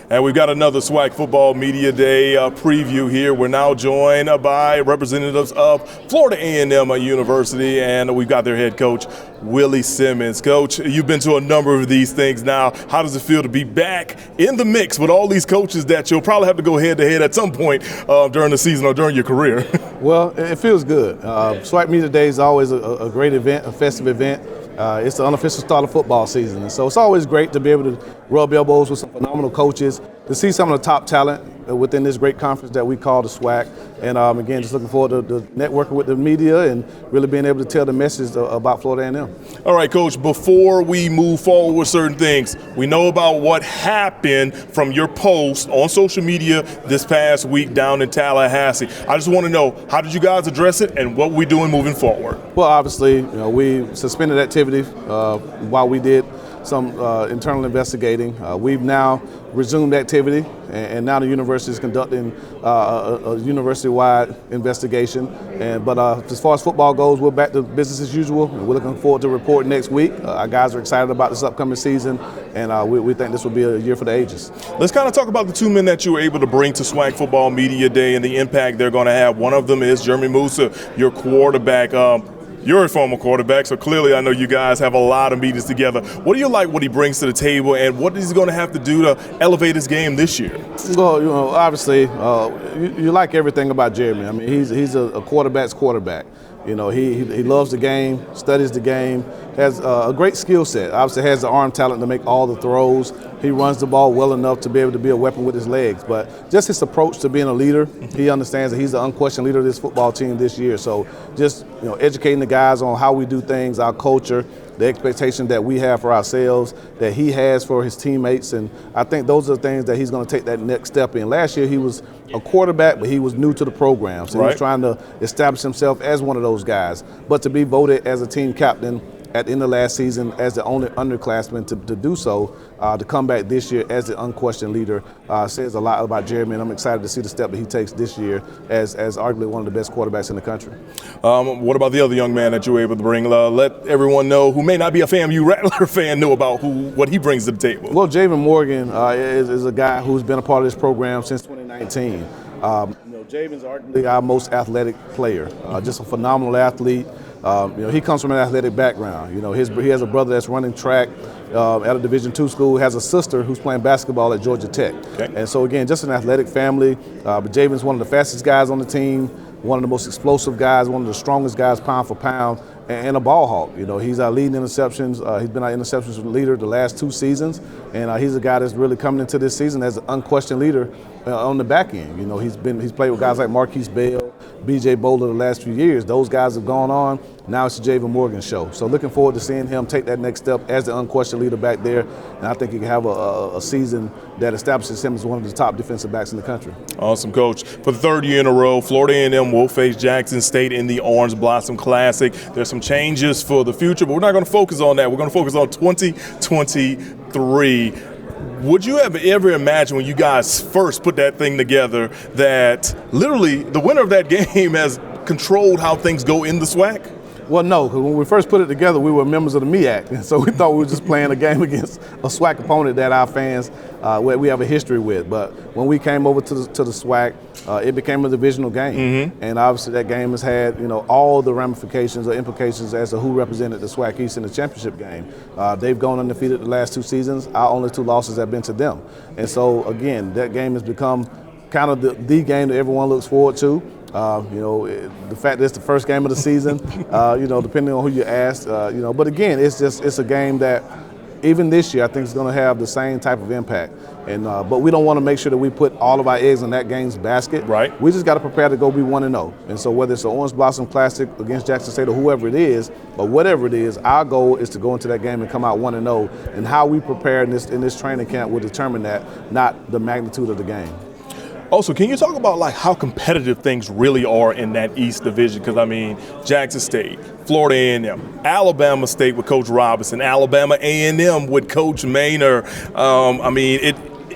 And we've got another SWAC Football Media Day preview here. We're now joined by representatives of Florida A&M University, and we've got their head coach, Willie Simmons. Coach, you've been to a number of these things now. How does it feel to be back in the mix with all these coaches that you'll probably have to go head-to-head at some point during the season or during your career? Well, it feels good. SWAC Media Day is always a great event, a festive event. It's the unofficial start of football season, and so it's always great to be able to rub elbows with some phenomenal coaches, to see some of the top talent within this great conference that we call the SWAC. And again, just looking forward to networking with the media and really being able to tell the message about Florida A&M. All right, Coach, before we move forward with certain things, we know about what happened from your post on social media this past week down in Tallahassee. I just want to know, how did you guys address it and what we're doing moving forward? Well, obviously, we suspended activity while we did some internal investigating. We've now resumed activity, and now the university is conducting a university-wide investigation. But as far as football goes, we're back to business as usual, and we're looking forward to reporting next week. Our guys are excited about this upcoming season, and we think this will be a year for the ages. Let's kind of talk about the two men that you were able to bring to SWAC Football Media Day and the impact they're going to have. One of them is Jeremy Musa, your quarterback. You're a former quarterback, so clearly I know you guys have a lot of meetings together. What do you like what he brings to the table, and what is he going to have to do to elevate his game this year? Well, obviously, you like everything about Jeremy. I mean, he's a quarterback's quarterback. He loves the game, studies the game, has a great skill set. Obviously has the arm talent to make all the throws. He runs the ball well enough to be able to be a weapon with his legs. But just his approach to being a leader, he understands that he's the unquestioned leader of this football team this year. So just educating the guys on how we do things, our culture, the expectation that we have for ourselves, that he has for his teammates, and I think those are the things that he's going to take that next step in. Last year he was a quarterback, but he was new to the program, so he was trying to establish himself as one of those guys. But to be voted as a team captain at the end of last season as the only underclassman to do so, to come back this year as the unquestioned leader, says a lot about Jeremy, and I'm excited to see the step that he takes this year as arguably one of the best quarterbacks in the country. What about the other young man that you were able to bring? Let everyone know who may not be a FAMU Rattler fan know about what he brings to the table. Well, Javen Morgan is a guy who's been a part of this program since 2019. Javen's arguably our most athletic player, just a phenomenal athlete. He comes from an athletic background. He has a brother that's running track at a Division II school, has a sister who's playing basketball at Georgia Tech. Okay. And so, again, just an athletic family. But Javen's one of the fastest guys on the team, one of the most explosive guys, one of the strongest guys pound for pound, and a ball hawk. He's our leading interceptions. He's been our interceptions leader the last 2 seasons, and he's a guy that's really coming into this season as an unquestioned leader on the back end. He's played with guys like Marquise Bell, B.J. Bowler the last few years. Those guys have gone on. Now it's the Javen Morgan show. So looking forward to seeing him take that next step as the unquestioned leader back there. And I think he can have a season that establishes him as one of the top defensive backs in the country. Awesome, Coach. For the 3rd year in a row, Florida A&M will face Jackson State in the Orange Blossom Classic. There's some changes for the future, but we're not going to focus on that. We're going to focus on 2023. Would you have ever imagined when you guys first put that thing together that literally the winner of that game has controlled how things go in the SWAC? Well, no, because when we first put it together, we were members of the MEAC, and so we thought we were just playing a game against a SWAC opponent that our fans, we have a history with. But when we came over to the SWAC, it became a divisional game, and obviously that game has had all the ramifications or implications as to who represented the SWAC East in the championship game. They've gone undefeated the last 2 seasons. Our only 2 losses have been to them, and so again, that game has become kind of the game that everyone looks forward to. The fact that it's the first game of the season, depending on who you ask, but again, it's a game that even this year I think is going to have the same type of impact. And but we don't want to make sure that we put all of our eggs in that game's basket. Right. We just got to prepare to go be 1-0. And so whether it's an Orange Blossom Classic against Jackson State or whoever it is, or whatever it is, our goal is to go into that game and come out 1-0. And how we prepare in this training camp will determine that, not the magnitude of the game. Also, can you talk about how competitive things really are in that East Division? Because, Jackson State, Florida A&M, Alabama State with Coach Robinson, Alabama A&M with Coach Maynor.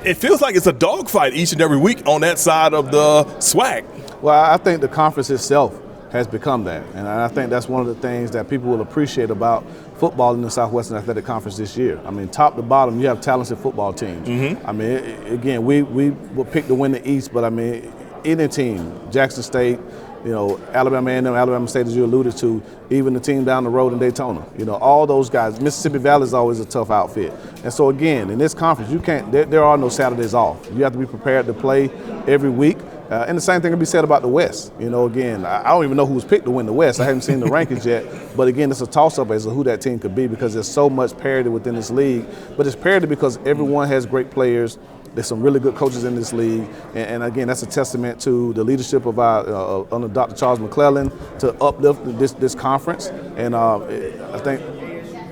It feels like it's a dogfight each and every week on that side of the SWAC. Well, I think the conference itself has become that. And I think that's one of the things that people will appreciate about football in the Southwestern Athletic Conference this year. I mean, top to bottom, you have talented football teams. I mean, again, we will pick to win the East, but I mean, any team, Jackson State, Alabama A&M, Alabama State, as you alluded to, even the team down the road in Daytona, all those guys. Mississippi Valley is always a tough outfit. And so again, in this conference, there are no Saturdays off. You have to be prepared to play every week. And the same thing can be said about the West. Again, I don't even know who was picked to win the West. I haven't seen the rankings yet. But again, it's a toss-up as to who that team could be because there's so much parity within this league. But it's parity because everyone has great players. There's some really good coaches in this league. And again, that's a testament to the leadership of our under Dr. Charles McClellan to uplift this conference. And I think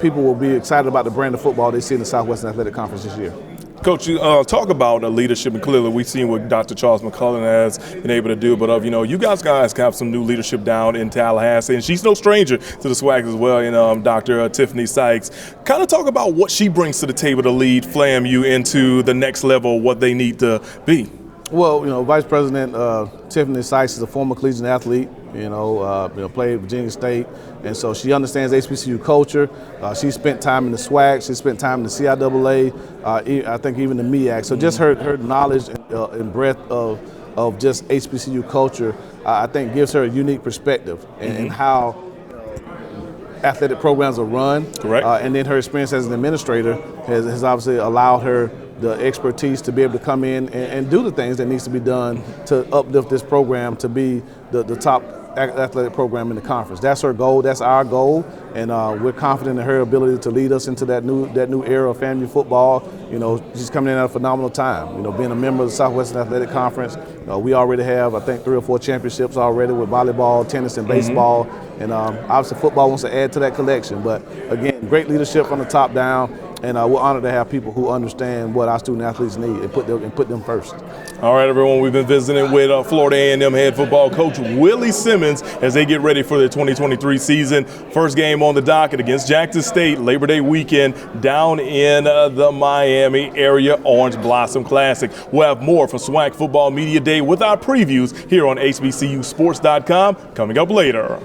people will be excited about the brand of football they see in the Southwestern Athletic Conference this year. Coach, you talk about leadership, and clearly we've seen what Dr. Charles McClellan has been able to do. But you guys have some new leadership down in Tallahassee, and she's no stranger to the SWAC as well. Dr. Tiffany Sykes. Kind of talk about what she brings to the table to lead FLAMU into the next level, what they need to be. Well, Vice President Tiffany Sykes is a former collegiate athlete. Played at Virginia State, and so she understands HBCU culture. She spent time in the SWAC. She spent time in the CIAA. I think even the MEAC. So just her knowledge and breadth of just HBCU culture, I think gives her a unique perspective in how athletic programs are run. Correct. And then her experience as an administrator has obviously allowed her the expertise to be able to come in and do the things that needs to be done to uplift this program to be the top athletic program in the conference. That's her goal. That's our goal, and we're confident in her ability to lead us into that new era of FAMU football. She's coming in at a phenomenal time. Being a member of the Southwestern Athletic Conference, we already have, I think, 3 or 4 championships already with volleyball, tennis, and baseball. And obviously, football wants to add to that collection. But again, great leadership from the top down. And we're honored to have people who understand what our student athletes need and put them first. All right, everyone, we've been visiting with Florida A&M head football coach Willie Simmons as they get ready for the 2023 season. First game on the docket against Jackson State, Labor Day weekend down in the Miami area, Orange Blossom Classic. We'll have more from SWAC Football Media Day with our previews here on HBCUSports.com coming up later.